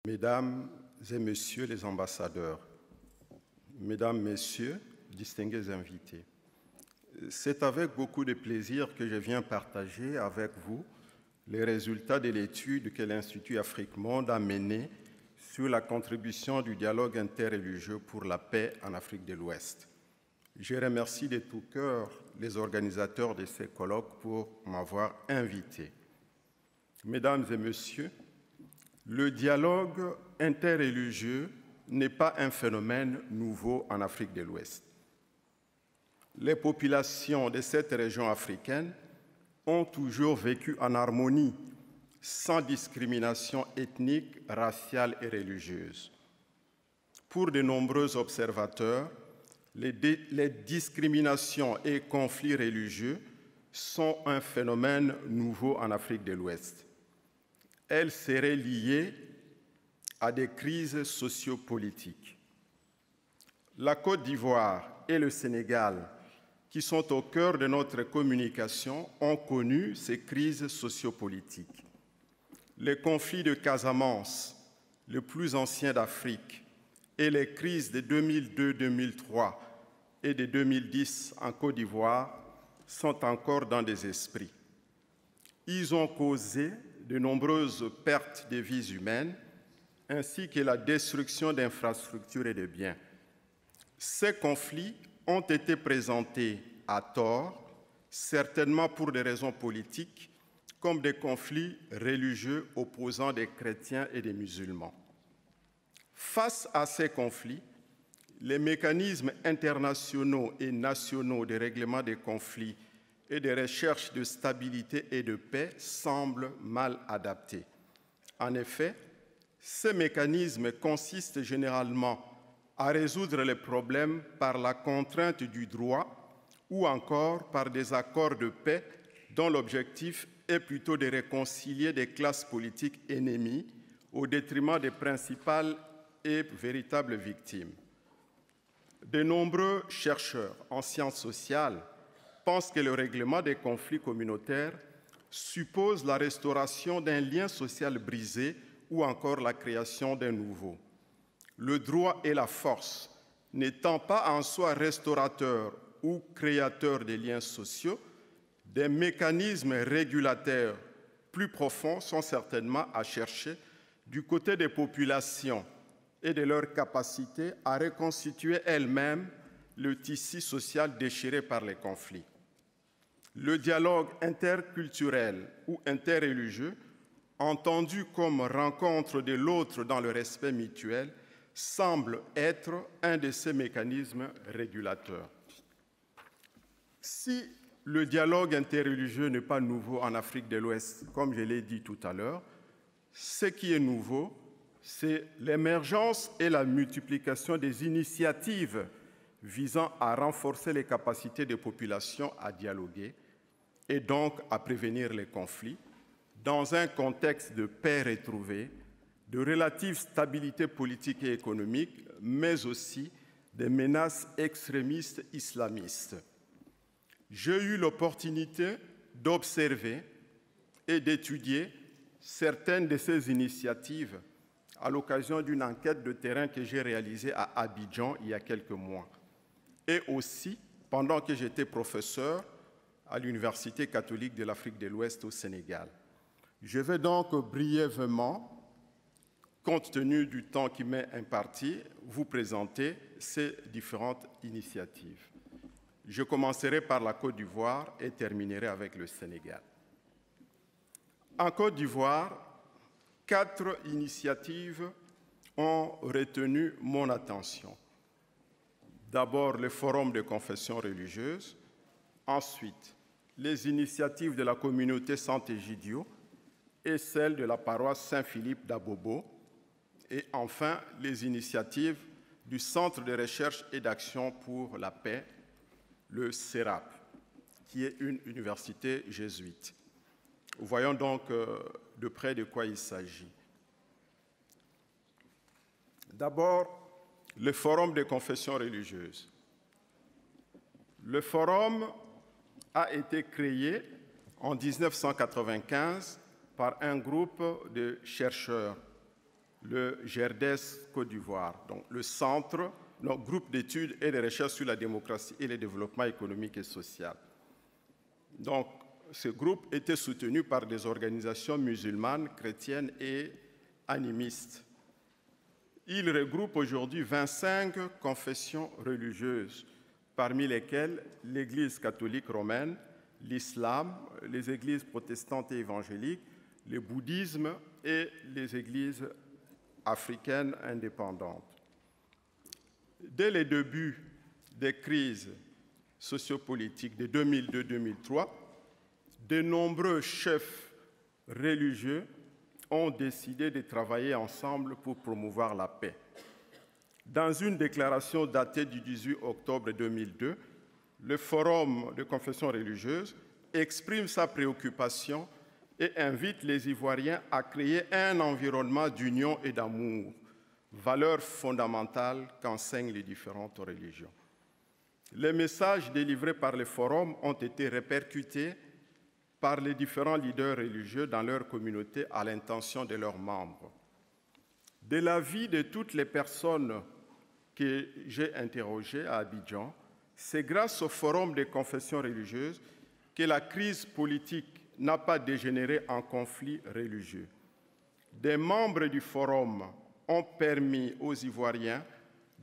Mesdames et Messieurs les ambassadeurs, Mesdames, Messieurs, distingués invités, c'est avec beaucoup de plaisir que je viens partager avec vous les résultats de l'étude que l'Institut Afrique Monde a menée sur la contribution du dialogue interreligieux pour la paix en Afrique de l'Ouest. Je remercie de tout cœur les organisateurs de ces colloques pour m'avoir invité. Mesdames et Messieurs, le dialogue interreligieux n'est pas un phénomène nouveau en Afrique de l'Ouest. Les populations de cette région africaine ont toujours vécu en harmonie, sans discrimination ethnique, raciale et religieuse. Pour de nombreux observateurs, les discriminations et conflits religieux sont un phénomène nouveau en Afrique de l'Ouest. Elles seraient liées à des crises sociopolitiques. La Côte d'Ivoire et le Sénégal, qui sont au cœur de notre communication, ont connu ces crises sociopolitiques. Les conflits de Casamance, le plus ancien d'Afrique, et les crises de 2002-2003 et de 2010 en Côte d'Ivoire sont encore dans des esprits. Ils ont causé de nombreuses pertes de vies humaines ainsi que la destruction d'infrastructures et de biens. Ces conflits ont été présentés à tort, certainement pour des raisons politiques, comme des conflits religieux opposant des chrétiens et des musulmans. Face à ces conflits, les mécanismes internationaux et nationaux de règlement des conflits et de recherche de stabilité et de paix semblent mal adaptés. En effet, ces mécanismes consistent généralement à résoudre les problèmes par la contrainte du droit ou encore par des accords de paix dont l'objectif est plutôt de réconcilier des classes politiques ennemies au détriment des principales et véritables victimes. De nombreux chercheurs en sciences sociales pensent que le règlement des conflits communautaires suppose la restauration d'un lien social brisé ou encore la création d'un nouveau. Le droit et la force, n'étant pas en soi restaurateurs ou créateurs de liens sociaux, des mécanismes régulateurs plus profonds sont certainement à chercher du côté des populations et de leur capacité à reconstituer elles-mêmes le tissu social déchiré par les conflits. Le dialogue interculturel ou interreligieux, entendu comme rencontre de l'autre dans le respect mutuel, semble être un de ces mécanismes régulateurs. Si le dialogue interreligieux n'est pas nouveau en Afrique de l'Ouest, comme je l'ai dit tout à l'heure, ce qui est nouveau, c'est l'émergence et la multiplication des initiatives visant à renforcer les capacités des populations à dialoguer et donc à prévenir les conflits, dans un contexte de paix retrouvée, de relative stabilité politique et économique, mais aussi des menaces extrémistes islamistes. J'ai eu l'opportunité d'observer et d'étudier certaines de ces initiatives à l'occasion d'une enquête de terrain que j'ai réalisée à Abidjan il y a quelques mois, et aussi pendant que j'étais professeur à l'Université catholique de l'Afrique de l'Ouest au Sénégal. Je vais donc brièvement, compte tenu du temps qui m'est imparti, vous présenter ces différentes initiatives. Je commencerai par la Côte d'Ivoire et terminerai avec le Sénégal. En Côte d'Ivoire, 4 initiatives ont retenu mon attention. D'abord, le Forum de confession religieuse, ensuite, les initiatives de la communauté Saint-Égidio et celles de la paroisse Saint-Philippe d'Abobo, et enfin, les initiatives du Centre de recherche et d'action pour la paix, le CERAP, qui est une université jésuite. Voyons donc de près de quoi il s'agit. D'abord, le Forum des confessions religieuses. Le Forum a été créé en 1995 par un groupe de chercheurs le GERDES Côte d'Ivoire, donc le Centre, groupe d'études et de recherche sur la démocratie et le développement économique et social. Donc, ce groupe était soutenu par des organisations musulmanes, chrétiennes et animistes. Il regroupe aujourd'hui 25 confessions religieuses, parmi lesquelles l'Église catholique romaine, l'islam, les églises protestantes et évangéliques, le bouddhisme et les églises africaines indépendantes. Dès les débuts des crises sociopolitiques de 2002-2003, de nombreux chefs religieux ont décidé de travailler ensemble pour promouvoir la paix. Dans une déclaration datée du 18 octobre 2002, le Forum de confessions religieuses exprime sa préoccupation et invite les Ivoiriens à créer un environnement d'union et d'amour, valeurs fondamentales qu'enseignent les différentes religions. Les messages délivrés par le Forum ont été répercutés par les différents leaders religieux dans leur communauté à l'intention de leurs membres. De l'avis de toutes les personnes que j'ai interrogées à Abidjan, c'est grâce au Forum des confessions religieuses que la crise politique n'a pas dégénéré en conflit religieux. Des membres du Forum ont permis aux Ivoiriens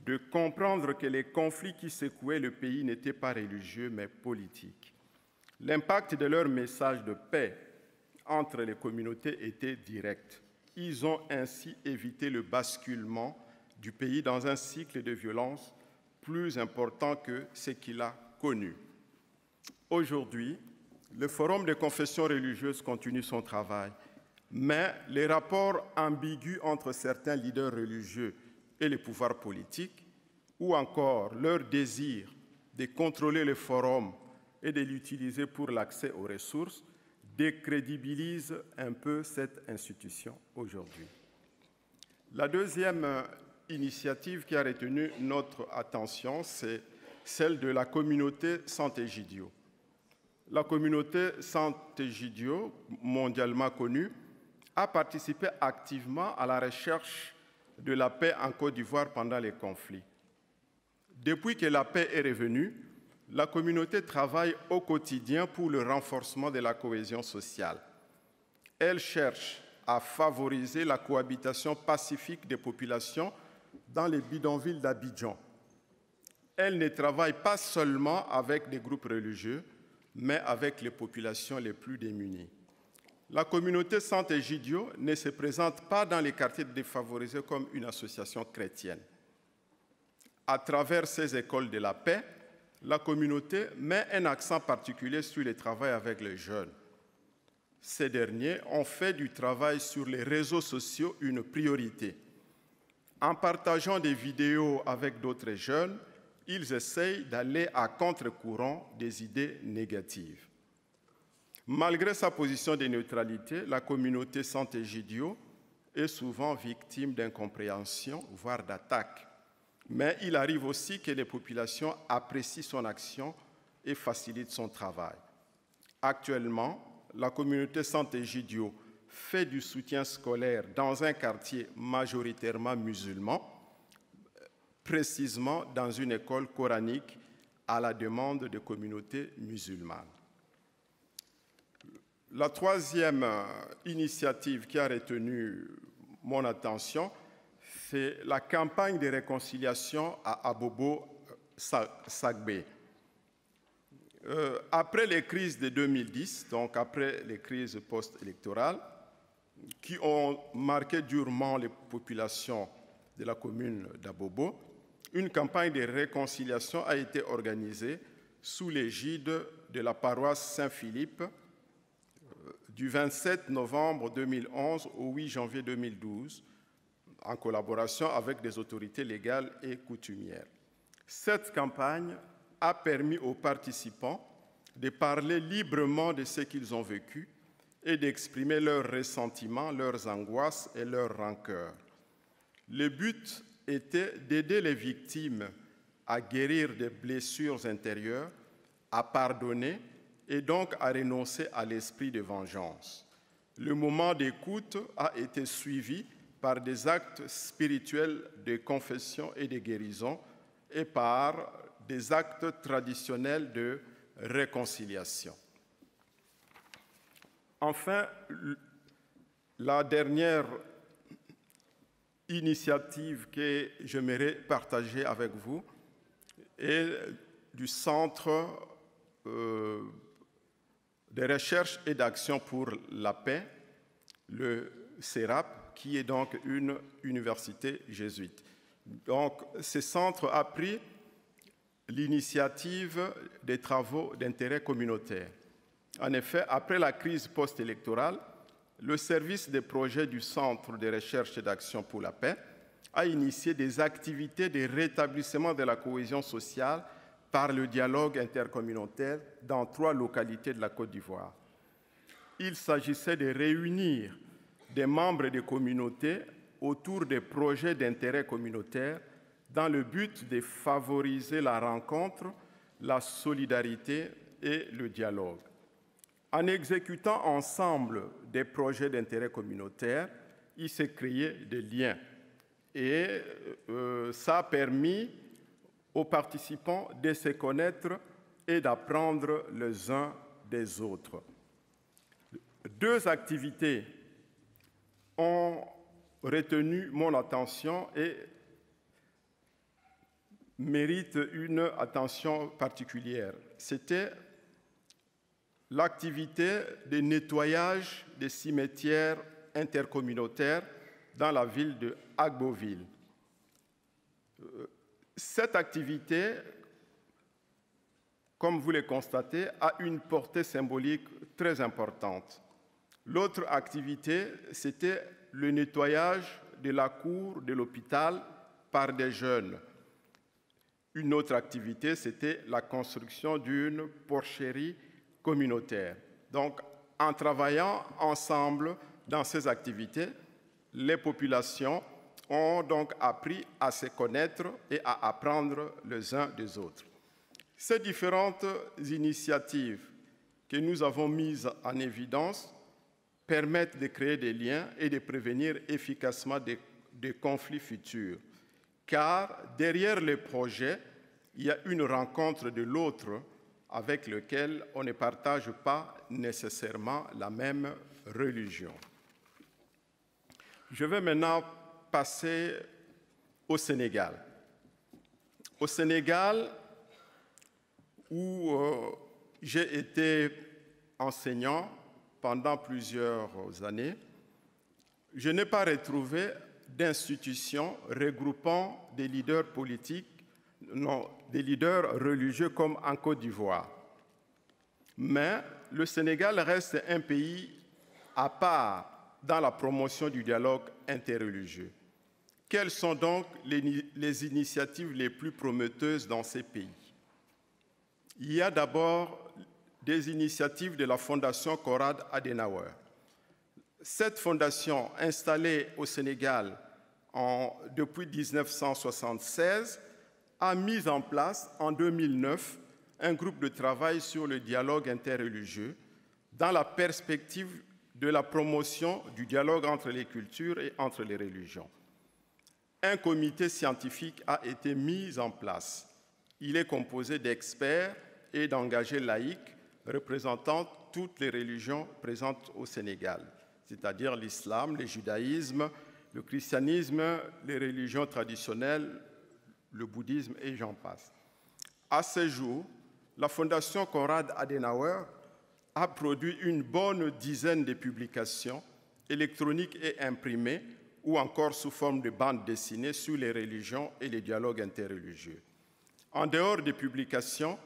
de comprendre que les conflits qui secouaient le pays n'étaient pas religieux mais politiques. L'impact de leur message de paix entre les communautés était direct. Ils ont ainsi évité le basculement du pays dans un cycle de violence plus important que ce qu'il a connu. Aujourd'hui, le Forum des confessions religieuses continue son travail, mais les rapports ambigus entre certains leaders religieux et les pouvoirs politiques, ou encore leur désir de contrôler le Forum et de l'utiliser pour l'accès aux ressources, décrédibilisent un peu cette institution aujourd'hui. La deuxième initiative qui a retenu notre attention, c'est celle de la communauté Sant'Egidio. La communauté Sant'Egidio, mondialement connue, a participé activement à la recherche de la paix en Côte d'Ivoire pendant les conflits. Depuis que la paix est revenue, la communauté travaille au quotidien pour le renforcement de la cohésion sociale. Elle cherche à favoriser la cohabitation pacifique des populations dans les bidonvilles d'Abidjan. Elle ne travaille pas seulement avec des groupes religieux, mais avec les populations les plus démunies. La communauté Sant'Egidio ne se présente pas dans les quartiers défavorisés comme une association chrétienne. À travers ces écoles de la paix, la communauté met un accent particulier sur le travail avec les jeunes. Ces derniers ont fait du travail sur les réseaux sociaux une priorité. En partageant des vidéos avec d'autres jeunes, ils essayent d'aller à contre-courant des idées négatives. Malgré sa position de neutralité, la communauté Sant'Egidio est souvent victime d'incompréhension, voire d'attaques. Mais il arrive aussi que les populations apprécient son action et facilitent son travail. Actuellement, la communauté Sant'Egidio fait du soutien scolaire dans un quartier majoritairement musulman, précisément dans une école coranique à la demande des communautés musulmanes. La troisième initiative qui a retenu mon attention, c'est la campagne de réconciliation à Abobo-Sagbé. Après les crises de 2010, donc après les crises post-électorales, qui ont marqué durement les populations de la commune d'Abobo, une campagne de réconciliation a été organisée sous l'égide de la paroisse Saint-Philippe du 27 novembre 2011 au 8 janvier 2012, en collaboration avec des autorités légales et coutumières. Cette campagne a permis aux participants de parler librement de ce qu'ils ont vécu et d'exprimer leurs ressentiments, leurs angoisses et leurs rancœurs. Le but était d'aider les victimes à guérir des blessures intérieures, à pardonner et donc à renoncer à l'esprit de vengeance. Le moment d'écoute a été suivi par des actes spirituels de confession et de guérison et par des actes traditionnels de réconciliation. Enfin, la dernière initiative que j'aimerais partager avec vous est du Centre de recherche et d'action pour la paix, le CERAP, qui est donc une université jésuite. Donc, ce centre a pris l'initiative des travaux d'intérêt communautaire. En effet, après la crise post-électorale, le service des projets du Centre de recherche et d'action pour la paix a initié des activités de rétablissement de la cohésion sociale par le dialogue intercommunautaire dans 3 localités de la Côte d'Ivoire. Il s'agissait de réunir des membres des communautés autour des projets d'intérêt communautaire dans le but de favoriser la rencontre, la solidarité et le dialogue. En exécutant ensemble des projets d'intérêt communautaire, il s'est créé des liens. Et ça a permis aux participants de se connaître et d'apprendre les uns des autres. 2 activités ont retenu mon attention et méritent une attention particulière. C'était l'activité de nettoyage des cimetières intercommunautaires dans la ville de Agboville. Cette activité, comme vous le constatez, a une portée symbolique très importante. L'autre activité, c'était le nettoyage de la cour de l'hôpital par des jeunes. Une autre activité, c'était la construction d'une porcherie communautaire. Donc, en travaillant ensemble dans ces activités, les populations ont donc appris à se connaître et à apprendre les uns des autres. Ces différentes initiatives que nous avons mises en évidence permettent de créer des liens et de prévenir efficacement des conflits futurs. Car derrière les projets, il y a une rencontre de l'autre avec lequel on ne partage pas nécessairement la même religion. Je vais maintenant passer au Sénégal. Au Sénégal, où j'ai été enseignant pendant plusieurs années, je n'ai pas retrouvé d'institution regroupant des leaders politiques, non, des leaders religieux comme en Côte d'Ivoire. Mais le Sénégal reste un pays à part dans la promotion du dialogue interreligieux. Quelles sont donc les initiatives les plus prometteuses dans ces pays? Il y a d'abord des initiatives de la Fondation Konrad Adenauer. Cette fondation, installée au Sénégal depuis 1976, a mis en place en 2009 un groupe de travail sur le dialogue interreligieux dans la perspective de la promotion du dialogue entre les cultures et entre les religions. Un comité scientifique a été mis en place. Il est composé d'experts et d'engagés laïcs représentant toutes les religions présentes au Sénégal, c'est-à-dire l'islam, le judaïsme, le christianisme, les religions traditionnelles, le bouddhisme et j'en passe. À ce jour, la Fondation Konrad Adenauer a produit une bonne dizaine de publications électroniques et imprimées ou encore sous forme de bandes dessinées sur les religions et les dialogues interreligieux. En dehors des publications,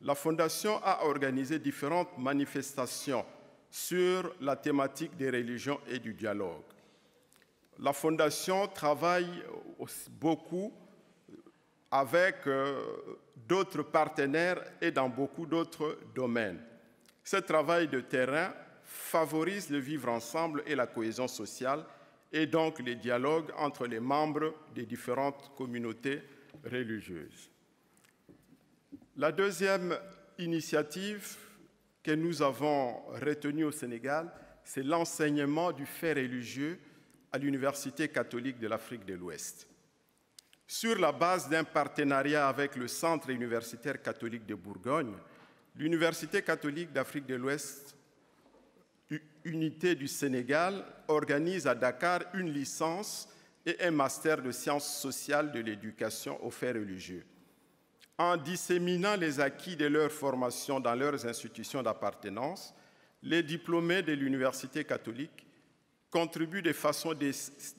la Fondation a organisé différentes manifestations sur la thématique des religions et du dialogue. La Fondation travaille beaucoup avec d'autres partenaires et dans beaucoup d'autres domaines. Ce travail de terrain favorise le vivre ensemble et la cohésion sociale et donc les dialogues entre les membres des différentes communautés religieuses. La deuxième initiative que nous avons retenue au Sénégal, c'est l'enseignement du fait religieux à l'Université catholique de l'Afrique de l'Ouest. Sur la base d'un partenariat avec le Centre universitaire catholique de Bourgogne, l'Université catholique d'Afrique de l'Ouest, unité du Sénégal, organise à Dakar une licence et un master de sciences sociales de l'éducation aux faits religieux. En disséminant les acquis de leur formation dans leurs institutions d'appartenance, les diplômés de l'Université catholique contribuent de façon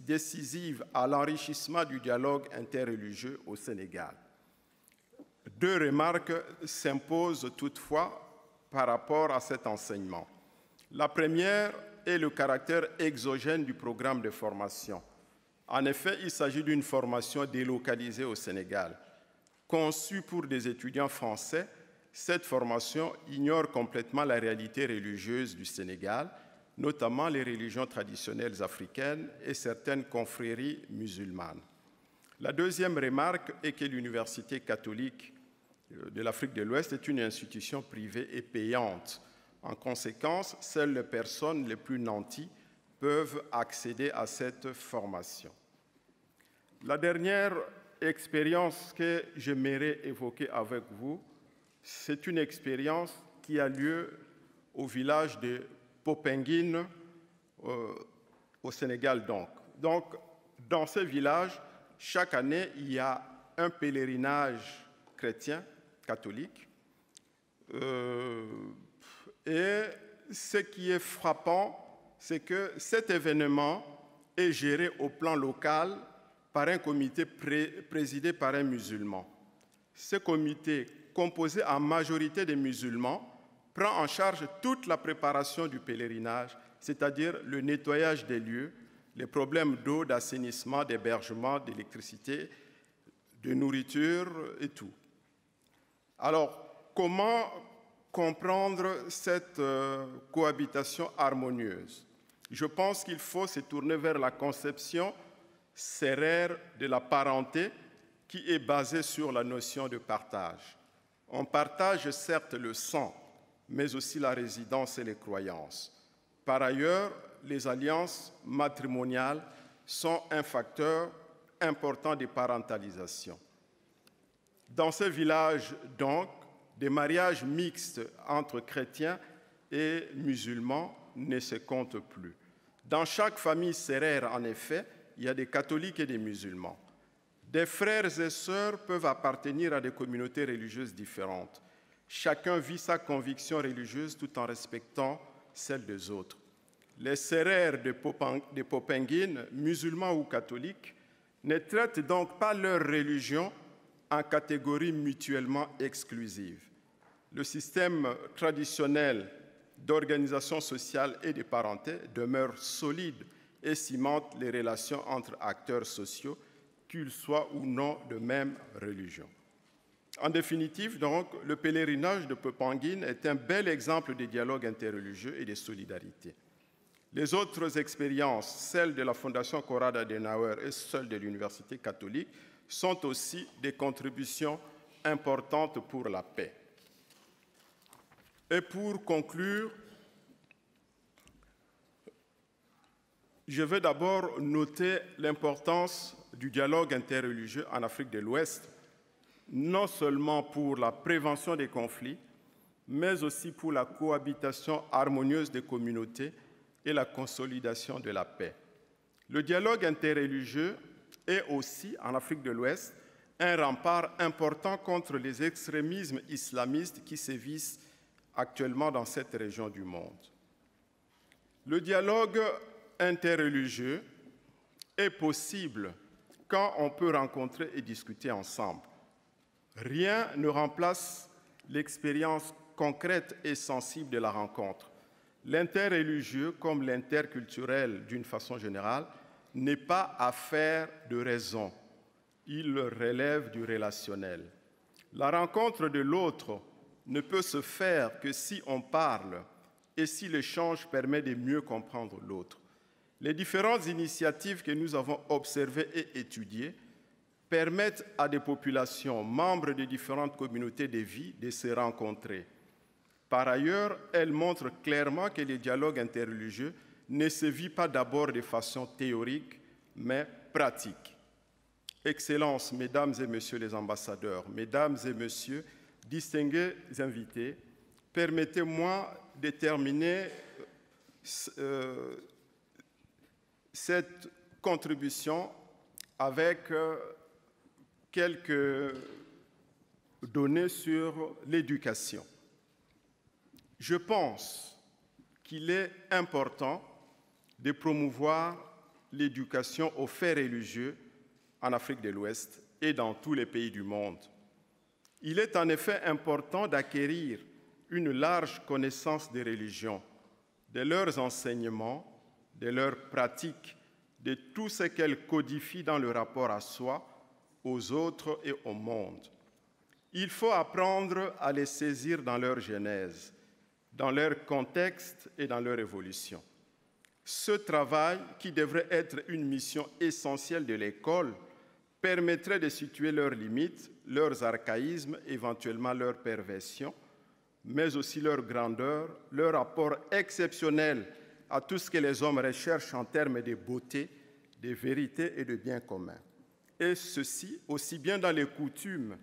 décisive à l'enrichissement du dialogue interreligieux au Sénégal. Deux remarques s'imposent toutefois par rapport à cet enseignement. La première est le caractère exogène du programme de formation. En effet, il s'agit d'une formation délocalisée au Sénégal. Conçue pour des étudiants français, cette formation ignore complètement la réalité religieuse du Sénégal, notamment les religions traditionnelles africaines et certaines confréries musulmanes. La deuxième remarque est que l'Université catholique de l'Afrique de l'Ouest est une institution privée et payante. En conséquence, seules les personnes les plus nanties peuvent accéder à cette formation. La dernière expérience que j'aimerais évoquer avec vous, c'est une expérience qui a lieu au village de Popenguine, au Sénégal donc. Donc, dans ce village, chaque année, il y a un pèlerinage chrétien, catholique. Et ce qui est frappant, c'est que cet événement est géré au plan local par un comité présidé par un musulman. Ce comité, composé en majorité des musulmans, prend en charge toute la préparation du pèlerinage, c'est-à-dire le nettoyage des lieux, les problèmes d'eau, d'assainissement, d'hébergement, d'électricité, de nourriture et tout. Alors, comment comprendre cette cohabitation harmonieuse? Je pense qu'il faut se tourner vers la conception sérère de la parenté qui est basée sur la notion de partage. On partage certes le sang, mais aussi la résidence et les croyances. Par ailleurs, les alliances matrimoniales sont un facteur important de parentalisation. Dans ce village, donc, des mariages mixtes entre chrétiens et musulmans ne se comptent plus. Dans chaque famille sérère, en effet, il y a des catholiques et des musulmans. Des frères et sœurs peuvent appartenir à des communautés religieuses différentes. Chacun vit sa conviction religieuse tout en respectant celle des autres. Les sérères de Popenguine, musulmans ou catholiques, ne traitent donc pas leur religion en catégories mutuellement exclusives. Le système traditionnel d'organisation sociale et de parenté demeure solide et cimente les relations entre acteurs sociaux, qu'ils soient ou non de même religion. En définitive, donc, le pèlerinage de Popenguine est un bel exemple de dialogue interreligieux et de solidarité. Les autres expériences, celles de la Fondation Konrad Adenauer et celles de l'Université catholique, sont aussi des contributions importantes pour la paix. Et pour conclure, je vais d'abord noter l'importance du dialogue interreligieux en Afrique de l'Ouest, non seulement pour la prévention des conflits, mais aussi pour la cohabitation harmonieuse des communautés et la consolidation de la paix. Le dialogue interreligieux est aussi, en Afrique de l'Ouest, un rempart important contre les extrémismes islamistes qui sévissent actuellement dans cette région du monde. Le dialogue interreligieux est possible quand on peut rencontrer et discuter ensemble. Rien ne remplace l'expérience concrète et sensible de la rencontre. L'interreligieux, comme l'interculturel d'une façon générale, n'est pas affaire de raison. Il relève du relationnel. La rencontre de l'autre ne peut se faire que si on parle et si l'échange permet de mieux comprendre l'autre. Les différentes initiatives que nous avons observées et étudiées permettent à des populations membres de différentes communautés de vie de se rencontrer. Par ailleurs, elles montrent clairement que les dialogues interreligieux ne se vit pas d'abord de façon théorique, mais pratique. Excellences, Mesdames et Messieurs les ambassadeurs, Mesdames et Messieurs, distingués invités, permettez-moi de terminer cette contribution avec quelques données sur l'éducation. Je pense qu'il est important de promouvoir l'éducation aux faits religieux en Afrique de l'Ouest et dans tous les pays du monde. Il est en effet important d'acquérir une large connaissance des religions, de leurs enseignements, de leurs pratiques, de tout ce qu'elles codifient dans le rapport à soi, aux autres et au monde. Il faut apprendre à les saisir dans leur genèse, dans leur contexte et dans leur évolution. Ce travail, qui devrait être une mission essentielle de l'école, permettrait de situer leurs limites, leurs archaïsmes, éventuellement leurs perversions, mais aussi leur grandeur, leur rapport exceptionnel à tout ce que les hommes recherchent en termes de beauté, de vérité et de bien commun. Et ceci, aussi bien dans les coutumes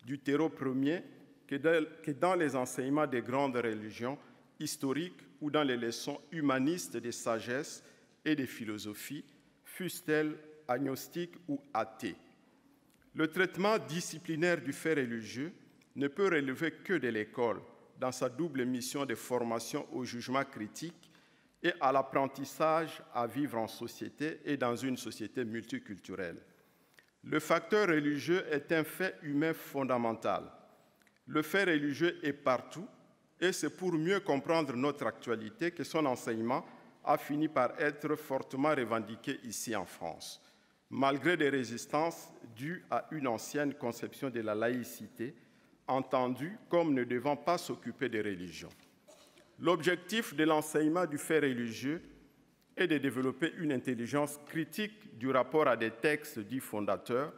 du terreau premier que dans les enseignements des grandes religions historiques ou dans les leçons humanistes de sagesse et de philosophie, fussent-elles agnostiques ou athées. Le traitement disciplinaire du fait religieux ne peut relever que de l'école, dans sa double mission de formation au jugement critique et à l'apprentissage à vivre en société et dans une société multiculturelle. Le facteur religieux est un fait humain fondamental. Le fait religieux est partout et c'est pour mieux comprendre notre actualité que son enseignement a fini par être fortement revendiqué ici en France, malgré des résistances dues à une ancienne conception de la laïcité, entendue comme ne devant pas s'occuper des religions. L'objectif de l'enseignement du fait religieux est de développer une intelligence critique du rapport à des textes dits fondateurs,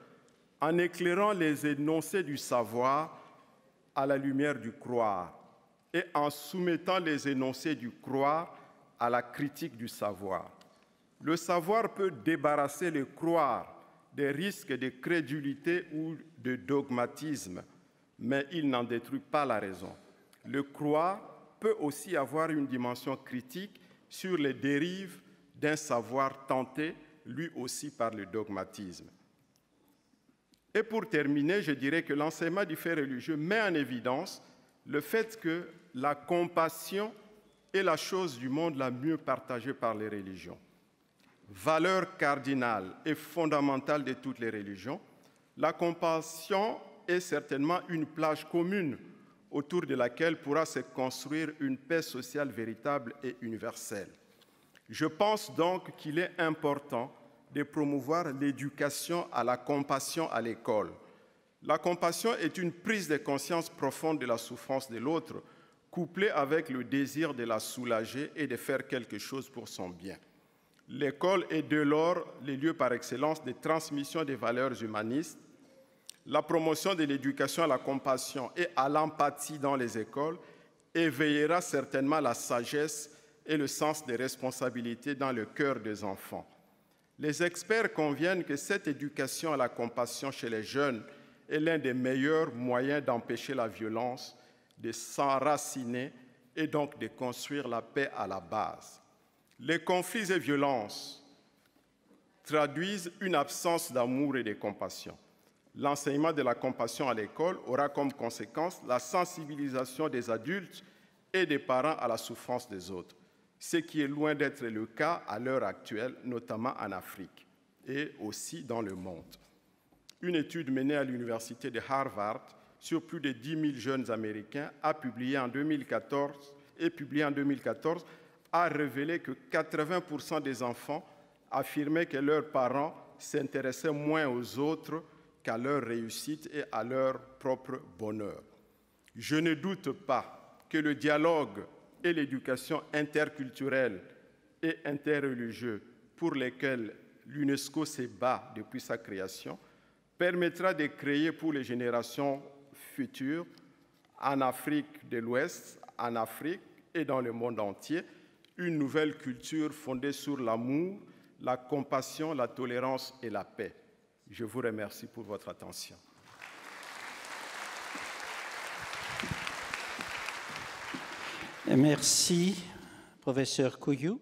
en éclairant les énoncés du savoir à la lumière du croire et en soumettant les énoncés du croire à la critique du savoir. Le savoir peut débarrasser le croire des risques de crédulité ou de dogmatisme, mais il n'en détruit pas la raison. Le croire peut aussi avoir une dimension critique sur les dérives d'un savoir tenté, lui aussi, par le dogmatisme. Et pour terminer, je dirais que l'enseignement du fait religieux met en évidence le fait que la compassion est la chose du monde la mieux partagée par les religions. Valeur cardinale et fondamentale de toutes les religions, la compassion est certainement une plage commune autour de laquelle pourra se construire une paix sociale véritable et universelle. Je pense donc qu'il est important de promouvoir l'éducation à la compassion à l'école. La compassion est une prise de conscience profonde de la souffrance de l'autre, couplée avec le désir de la soulager et de faire quelque chose pour son bien. L'école est dès lors le lieu par excellence de transmission des valeurs humanistes. La promotion de l'éducation à la compassion et à l'empathie dans les écoles éveillera certainement la sagesse et le sens des responsabilités dans le cœur des enfants. Les experts conviennent que cette éducation à la compassion chez les jeunes est l'un des meilleurs moyens d'empêcher la violence, de s'enraciner et donc de construire la paix à la base. Les conflits et violences traduisent une absence d'amour et de compassion. L'enseignement de la compassion à l'école aura comme conséquence la sensibilisation des adultes et des parents à la souffrance des autres, ce qui est loin d'être le cas à l'heure actuelle, notamment en Afrique et aussi dans le monde. Une étude menée à l'université de Harvard sur plus de 10 000 jeunes Américains a publié en 2014 a révélé que 80% des enfants affirmaient que leurs parents s'intéressaient moins aux autres qu'à leur réussite et à leur propre bonheur. Je ne doute pas que le dialogue et l'éducation interculturelle et interreligieuse pour lesquels l'UNESCO se bat depuis sa création permettra de créer pour les générations futures en Afrique de l'Ouest, en Afrique et dans le monde entier une nouvelle culture fondée sur l'amour, la compassion, la tolérance et la paix. Je vous remercie pour votre attention. Merci, professeur Couillou.